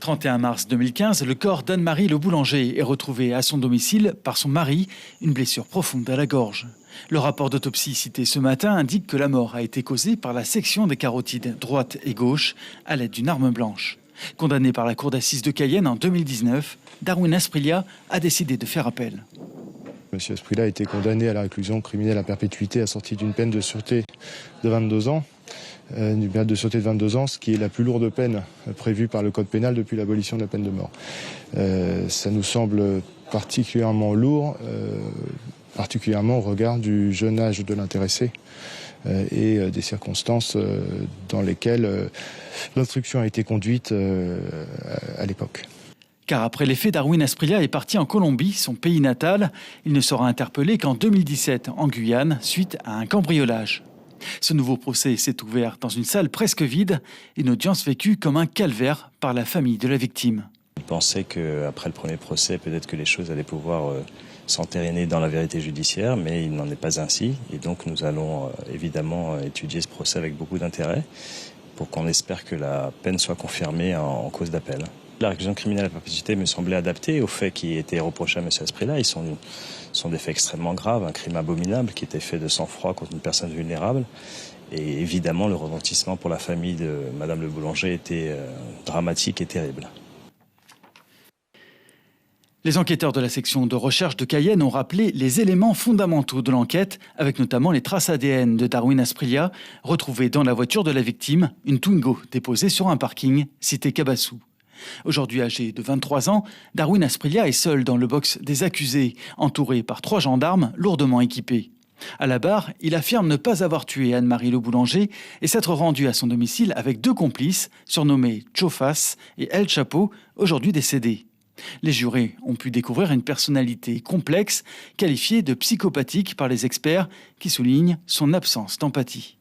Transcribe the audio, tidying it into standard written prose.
31 mars 2015, le corps d'Anne-Marie Le Boulanger est retrouvé à son domicile par son mari, une blessure profonde à la gorge. Le rapport d'autopsie cité ce matin indique que la mort a été causée par la section des carotides droite et gauche à l'aide d'une arme blanche. Condamné par la cour d'assises de Cayenne en 2019, Darwin Asprilla a décidé de faire appel. Monsieur Asprilla a été condamné à la réclusion criminelle à perpétuité assortie d'une peine de sûreté de 22 ans. Une peine de sûreté de 22 ans, ce qui est la plus lourde peine prévue par le Code pénal depuis l'abolition de la peine de mort. Ça nous semble particulièrement lourd, particulièrement au regard du jeune âge de l'intéressé et des circonstances dans lesquelles l'instruction a été conduite à l'époque. Car après les faits, Darwin Asprilla est parti en Colombie, son pays natal. Il ne sera interpellé qu'en 2017 en Guyane, suite à un cambriolage. Ce nouveau procès s'est ouvert dans une salle presque vide, une audience vécue comme un calvaire par la famille de la victime. Il pensait qu'après le premier procès, peut-être que les choses allaient pouvoir s'entériner dans la vérité judiciaire, mais il n'en est pas ainsi. Et donc nous allons évidemment étudier ce procès avec beaucoup d'intérêt pour qu'on espère que la peine soit confirmée en cause d'appel. La réclusion criminelle à perpétuité me semblait adaptée aux faits qui étaient reprochés à M. Asprilla. Ils sont des faits extrêmement graves, un crime abominable qui était fait de sang-froid contre une personne vulnérable. Et évidemment, le retentissement pour la famille de Mme Le Boulanger était dramatique et terrible. Les enquêteurs de la section de recherche de Cayenne ont rappelé les éléments fondamentaux de l'enquête, avec notamment les traces ADN de Darwin Asprilla, retrouvées dans la voiture de la victime, une Twingo déposée sur un parking, cité Cabassou. Aujourd'hui âgé de 23 ans, Darwin Asprilla est seul dans le box des accusés, entouré par 3 gendarmes lourdement équipés. À la barre, il affirme ne pas avoir tué Anne-Marie Le Boulanger et s'être rendu à son domicile avec 2 complices, surnommés Chofas et El Chapo, aujourd'hui décédés. Les jurés ont pu découvrir une personnalité complexe, qualifiée de psychopathique par les experts, qui soulignent son absence d'empathie.